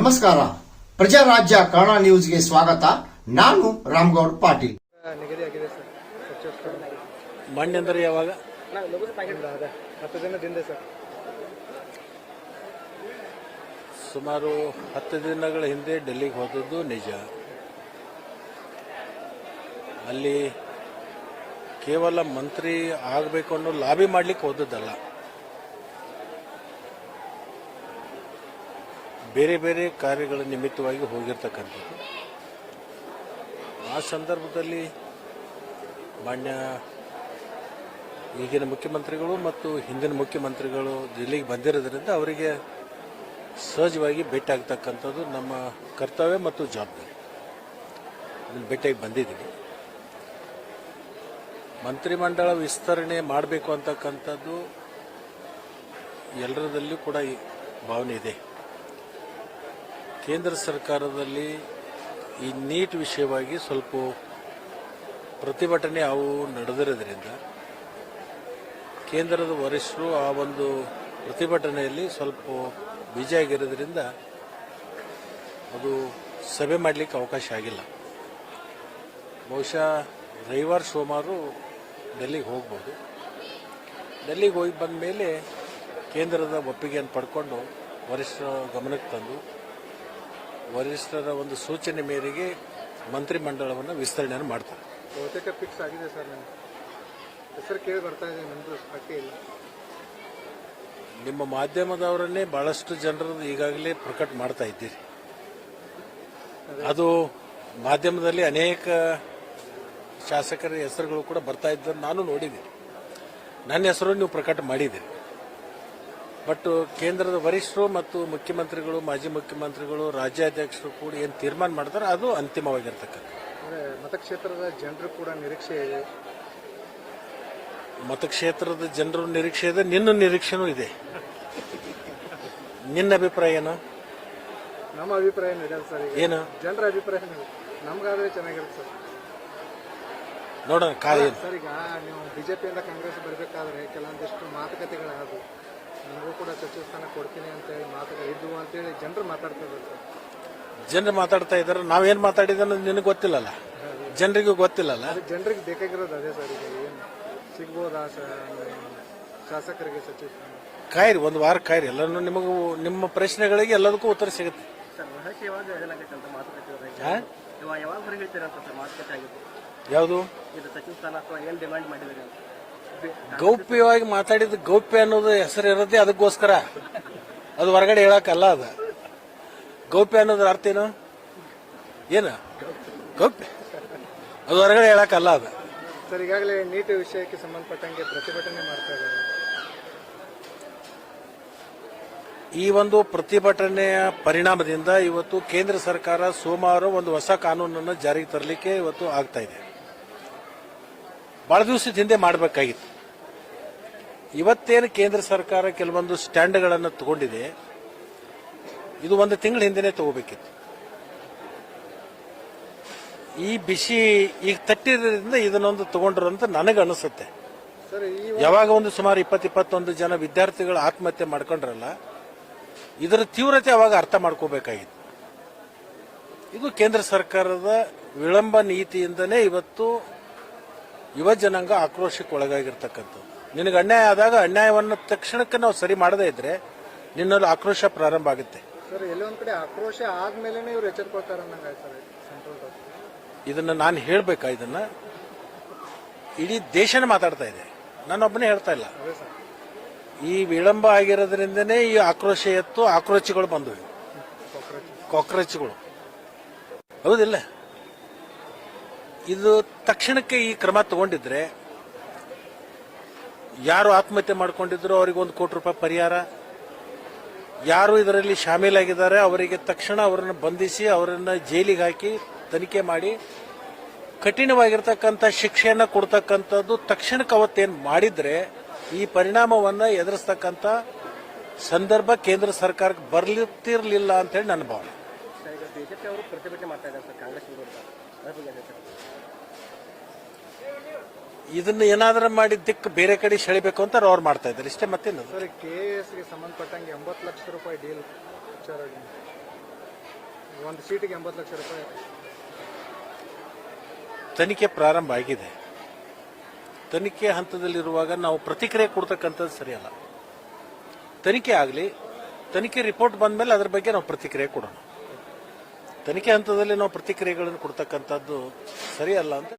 ನಮಸ್ಕಾರ. ಪ್ರಜಾರಾಜ್ಯ ಕನ್ನಡ ನ್ಯೂಸ್ಗೆ ಸ್ವಾಗತ. ನಾನು ರಾಮಗೌಡ ಪಾಟೀಲ್. ನಿಗದಿಯಾಗಿದೆ ಸರ್. ಮಣ್ಣು ಅಂದರೆ ಯಾವಾಗ? 10 ದಿನದಿಂದ ಸರ್. ಸುಮಾರು 10 ದಿನಗಳ ಹಿಂದೆ ಡೆಲ್ಲಿಗೆ ಹೋದದ್ದು ನಿಜ. ಅಲ್ಲಿ ಕೇವಲ ಮಂತ್ರಿ ಆಗಬೇಕು ಅನ್ನೋ ಲಾಬಿ ಮಾಡಲಿಕ್ಕೆ ಹೋದದ್ದಲ್ಲ, ಬೇರೆ ಬೇರೆ ಕಾರ್ಯಗಳ ನಿಮಿತ್ತವಾಗಿ ಹೋಗಿರ್ತಕ್ಕಂಥದ್ದು. ಆ ಸಂದರ್ಭದಲ್ಲಿ ಮಾನ್ಯ ಈಗಿನ ಮುಖ್ಯಮಂತ್ರಿಗಳು ಮತ್ತು ಹಿಂದಿನ ಮುಖ್ಯಮಂತ್ರಿಗಳು ಡೆಲ್ಲಿಗೆ ಬಂದಿರೋದ್ರಿಂದ ಅವರಿಗೆ ಸಹಜವಾಗಿ ಭೇಟಿ ಆಗ್ತಕ್ಕಂಥದ್ದು ನಮ್ಮ ಕರ್ತವ್ಯ ಮತ್ತು ಜವಾಬ್ದಾರಿ. ಭೇಟಿಯಾಗಿ ಬಂದಿದ್ದೀವಿ. ಮಂತ್ರಿಮಂಡಲ ವಿಸ್ತರಣೆ ಮಾಡಬೇಕು ಅಂತಕ್ಕಂಥದ್ದು ಎಲ್ಲರದಲ್ಲೂ ಕೂಡ ಈ ಭಾವನೆ ಇದೆ. ಕೇಂದ್ರ ಸರ್ಕಾರದಲ್ಲಿ ಈ ನೀಟ್ ವಿಷಯವಾಗಿ ಸ್ವಲ್ಪ ಪ್ರತಿಭಟನೆ ಅವು ನಡೆದಿರೋದ್ರಿಂದ ಕೇಂದ್ರದ ವರಿಷ್ಠರು ಆ ಒಂದು ಪ್ರತಿಭಟನೆಯಲ್ಲಿ ಸ್ವಲ್ಪ ಬಿಜಿ ಆಗಿರೋದ್ರಿಂದ ಅದು ಸಭೆ ಮಾಡಲಿಕ್ಕೆ ಅವಕಾಶ ಆಗಿಲ್ಲ. ಬಹುಶಃ ರವಿವಾರ ಸೋಮವಾರ ಡೆಲ್ಲಿಗೆ ಹೋಗ್ಬೋದು. ಡೆಲ್ಲಿಗೆ ಹೋಗಿ ಬಂದ ಮೇಲೆ ಕೇಂದ್ರದ ಒಪ್ಪಿಗೆಯನ್ನು ಪಡ್ಕೊಂಡು ವರಿಷ್ಠರ ಗಮನಕ್ಕೆ ತಂದು ವರಿಷ್ಠರ ಒಂದು ಸೂಚನೆ ಮೇರೆಗೆ ಮಂತ್ರಿಮಂಡಲವನ್ನು ವಿಸ್ತರಣೆಯನ್ನು ಮಾಡ್ತಾರೆ. ಬಹುತೇಕ ಫಿಕ್ಸ್ ಆಗಿದೆ ಸರ್. ನನ್ನ ಹೆಸರು ಕೇಳಿ ಬರ್ತಾ ಇದೆ, ನಮ್ಮದು ಪಟ್ಟಿ ಇಲ್ಲ. ನಿಮ್ಮ ಮಾಧ್ಯಮದವರನ್ನೇ ಬಹಳಷ್ಟು ಜನರು ಈಗಾಗಲೇ ಪ್ರಕಟ ಮಾಡ್ತಾ ಇದ್ದೀರಿ. ಅದು ಮಾಧ್ಯಮದಲ್ಲಿ ಅನೇಕ ಶಾಸಕರ ಹೆಸರುಗಳು ಕೂಡ ಬರ್ತಾ ಇದ್ದನ್ನು ನಾನು ನೋಡಿದ್ದೀನಿ. ನನ್ನ ಹೆಸರು ನೀವು ಪ್ರಕಟ ಮಾಡಿದ್ದೀರಿ. ಬಟ್ ಕೇಂದ್ರದ ವರಿಷ್ಠರು ಮತ್ತು ಮುಖ್ಯಮಂತ್ರಿಗಳು, ಮಾಜಿ ಮುಖ್ಯಮಂತ್ರಿಗಳು, ರಾಜ್ಯಾಧ್ಯಕ್ಷರು ಕೂಡ ಏನು ತೀರ್ಮಾನ ಮಾಡ್ತಾರೆ ಅದು ಅಂತಿಮವಾಗಿರ್ತಕ್ಕಂಥ. ಮತಕ್ಷೇತ್ರದ ಜನರು ಕೂಡ ನಿರೀಕ್ಷೆ ಇದೆ. ಮತಕ್ಷೇತ್ರದ ಜನರು ನಿರೀಕ್ಷೆ ಇದೆ, ನಿನ್ನ ನಿರೀಕ್ಷೆನೂ ಇದೆ. ನಿನ್ನ ಅಭಿಪ್ರಾಯ ಏನು? ನಮ್ಮ ಅಭಿಪ್ರಾಯ ನಡೆಯಲ್ಲ ಸರ್. ಏನು ಜನರ ಅಭಿಪ್ರಾಯ ನಮ್ಗಾದ್ರೆ ಚೆನ್ನಾಗಿರುತ್ತೆ ಸರ್. ನೋಡೋಣ ಕಾಯಿ ಸರ್. ಈಗ ನೀವು ಬಿಜೆಪಿಯಿಂದ ಕಾಂಗ್ರೆಸ್ ಬರಬೇಕಾದ್ರೆ ಕೆಲವೊಂದಿಷ್ಟು ಮಾತುಕತೆಗಳಾದವು. ನನಗೂ ಕೂಡ ಸಚಿವ ಸ್ಥಾನ ಕೊಡ್ತೀನಿ ಅಂತ ಹೇಳಿ ಮಾತುಕತೆ ಇದ್ವು ಅಂತೇಳಿ ಜನರು ಮಾತಾಡ್ತಾ ಇದ್ದಾರೆ ಸರ್. ಜನರು ಮಾತಾಡ್ತಾ ಇದ್ದಾರೆ. ನಾವೇನು ಮಾತಾಡಿದ ನಿನಗೆ ಗೊತ್ತಿಲ್ಲಲ್ಲ, ಜನರಿಗೂ ಗೊತ್ತಿಲ್ಲಲ್ಲ. ಜನರಿಗೆ ಬೇಕಾಗಿರೋದು ಅದೇ ಸರ್. ಈಗ ಏನು ಸಿಗ್ಬೋದಾ ಶಾಸಕರಿಗೆ ಸಚಿವ ಸ್ಥಾನ? ಕಾಯಿರಿ, ಒಂದು ವಾರ ಕಾಯಿರಿ. ಎಲ್ಲರೂ ನಿಮಗೂ ನಿಮ್ಮ ಪ್ರಶ್ನೆಗಳಿಗೆ ಎಲ್ಲದಕ್ಕೂ ಉತ್ತರ ಸಿಗುತ್ತೆ. ಯಾವುದು ಸಚಿವ ಸ್ಥಾನ ಅಥವಾ ಏನು ಡಿಮ್ಯಾಂಡ್ ಮಾಡಿದರೆ ಗೌಪ್ಯವಾಗಿ ಮಾತಾಡಿದ ಗೌಪ್ಯ ಅನ್ನೋದು ಹೆಸರು ಇರುತ್ತೆ, ಅದಕ್ಕೋಸ್ಕರ ಅದು ಹೊರಗಡೆ ಹೇಳಕ್ಕಲ್ಲ. ಅದು ಗೌಪ್ಯ ಅನ್ನೋದ್ರ ಅರ್ಥ ಏನು? ಏನು ಗೌಪ್ಯ? ಅದು ಹೊರಗಡೆ ಹೇಳಕ್ಕಲ್ಲ. ಅದು ಸರ್ ಈಗಾಗಲೇ ನೀಟ್ ವಿಷಯಕ್ಕೆ ಸಂಬಂಧಪಟ್ಟಂಗೆ ಪ್ರತಿಭಟನೆ ಮಾಡ್ತಾ ಇದ್ದಾರೆ. ಈ ಒಂದು ಪ್ರತಿಭಟನೆಯ ಪರಿಣಾಮದಿಂದ ಇವತ್ತು ಕೇಂದ್ರ ಸರ್ಕಾರ ಸೋಮವಾರ ಒಂದು ಹೊಸ ಕಾನೂನನ್ನು ಜಾರಿಗೆ ತರಲಿಕ್ಕೆ ಇವತ್ತು ಆಗ್ತಾ ಇದೆ. ಬಹಳ ದಿವಸದ ಹಿಂದೆ ಮಾಡಬೇಕಾಗಿತ್ತು. ಇವತ್ತೇನು ಕೇಂದ್ರ ಸರ್ಕಾರ ಕೆಲವೊಂದು ಸ್ಟ್ಯಾಂಡ್ಗಳನ್ನು ತಗೊಂಡಿದೆ, ಇದು ಒಂದು ತಿಂಗಳ ಹಿಂದೆನೇ ತಗೋಬೇಕಿತ್ತು. ಈ ಬಿಸಿ ಈಗ ತಟ್ಟಿರೋದ್ರಿಂದ ಇದನ್ನೊಂದು ತಗೊಂಡ್ರು ಅಂತ ನನಗೆ ಅನಿಸುತ್ತೆ. ಯಾವಾಗ ಒಂದು ಸುಮಾರು 20-21 ಜನ ವಿದ್ಯಾರ್ಥಿಗಳು ಆತ್ಮಹತ್ಯೆ ಮಾಡ್ಕೊಂಡ್ರಲ್ಲ, ಇದರ ತೀವ್ರತೆ ಅವಾಗ ಅರ್ಥ ಮಾಡ್ಕೋಬೇಕಾಗಿತ್ತು. ಇದು ಕೇಂದ್ರ ಸರ್ಕಾರದ ವಿಳಂಬ ನೀತಿಯಿಂದನೇ ಇವತ್ತು ಯುವ ಜನಾಂಗ ಆಕ್ರೋಶಕ್ಕೆ ಒಳಗಾಗಿರ್ತಕ್ಕಂಥದ್ದು. ನಿನಗೆ ಅನ್ಯಾಯ ಆದಾಗ ಅನ್ಯಾಯವನ್ನು ತಕ್ಷಣಕ್ಕೆ ನಾವು ಸರಿ ಮಾಡದೇ ಇದ್ರೆ ನಿನ್ನಲ್ಲಿ ಆಕ್ರೋಶ ಪ್ರಾರಂಭ ಆಗುತ್ತೆ. ಸರ್ ಎಲ್ಲೊಂದ್ ಕಡೆ ಆಕ್ರೋಶ ಆದ್ಮೇಲೆ ಇವ್ರು ಎಚ್ಚರಿಕೊಳ್ತಾರೆ ಸರ್. ಇದನ್ನ ನಾನು ಹೇಳ್ಬೇಕಾ? ಇದನ್ನ ಇಡೀ ದೇಶನೇ ಮಾತಾಡ್ತಾ ಇದೆ, ನಾನೊಬ್ಬನೇ ಹೇಳ್ತಾ ಇಲ್ಲ. ಈ ವಿಳಂಬ ಆಗಿರೋದ್ರಿಂದನೇ ಈ ಆಕ್ರೋಶ ಎತ್ತು ಆಕ್ರೋಚಿಗಳು ಬಂದವು, ಕಾಕ್ರೋಚ್ಗಳು. ಹೌದಿಲ್ಲ? ಇದು ತಕ್ಷಣಕ್ಕೆ ಈ ಕ್ರಮ ತಗೊಂಡಿದ್ರೆ ಯಾರು ಆತ್ಮಹತ್ಯೆ ಮಾಡ್ಕೊಂಡಿದ್ರು ಅವರಿಗೆ ₹1 ಕೋಟಿ ಪರಿಹಾರ, ಯಾರು ಇದರಲ್ಲಿ ಶಾಮೀಲಾಗಿದ್ದಾರೆ ಅವರಿಗೆ ತಕ್ಷಣ ಅವರನ್ನು ಬಂಧಿಸಿ ಅವರನ್ನು ಜೈಲಿಗೆ ಹಾಕಿ ತನಿಖೆ ಮಾಡಿ ಕಠಿಣವಾಗಿರ್ತಕ್ಕಂಥ ಶಿಕ್ಷೆಯನ್ನು ಕೊಡ್ತಕ್ಕಂಥದ್ದು ತಕ್ಷಣಕ್ಕೆ ಅವತ್ತೇನು ಮಾಡಿದ್ರೆ ಈ ಪರಿಣಾಮವನ್ನು ಎದುರಿಸ್ತಕ್ಕಂಥ ಸಂದರ್ಭ ಕೇಂದ್ರ ಸರ್ಕಾರಕ್ಕೆ ಬರ್ಲಿರ್ಲಿಲ್ಲ ಅಂತ ಹೇಳಿ ನನ್ನ ಭಾವನೆ. ಇದನ್ನ ಏನಾದರೂ ಮಾಡಿ ದಿಕ್ಕು ಬೇರೆ ಕಡೆ ಸೆಳಿಬೇಕು ಅಂತ ಅವ್ರು ಮಾಡ್ತಾ ಇದ್ದಾರೆ, ಇಷ್ಟೇ. ಮತ್ತೇನು ಸರ್, ಕೆಎಎಸ್ಗೆ ಸಂಬಂಧಪಟ್ಟಂಗೆ 80 ಲಕ್ಷ ರೂಪಾಯಿ ಡೀಲ್ ವಿಚಾರ ಒಂದು ಸೀಟಿಗೆ 80 ಲಕ್ಷ ರೂಪಾಯಿ. ತನಿಖೆ ಪ್ರಾರಂಭ ಆಗಿದೆ. ತನಿಖೆ ಹಂತದಲ್ಲಿರುವಾಗ ನಾವು ಪ್ರತಿಕ್ರಿಯೆ ಕೊಡ್ತಕ್ಕಂಥದ್ದು ಸರಿಯಲ್ಲ. ತನಿಖೆ ಆಗಲಿ, ತನಿಖೆ ರಿಪೋರ್ಟ್ ಬಂದ ಮೇಲೆ ಅದ್ರ ಬಗ್ಗೆ ನಾವು ಪ್ರತಿಕ್ರಿಯೆ ಕೊಡೋಣ. ತನಿಖೆ ಹಂತದಲ್ಲಿ ನಾವು ಪ್ರತಿಕ್ರಿಯೆಗಳನ್ನು ಕೊಡ್ತಕ್ಕಂಥದ್ದು ಸರಿಯಲ್ಲ ಅಂತ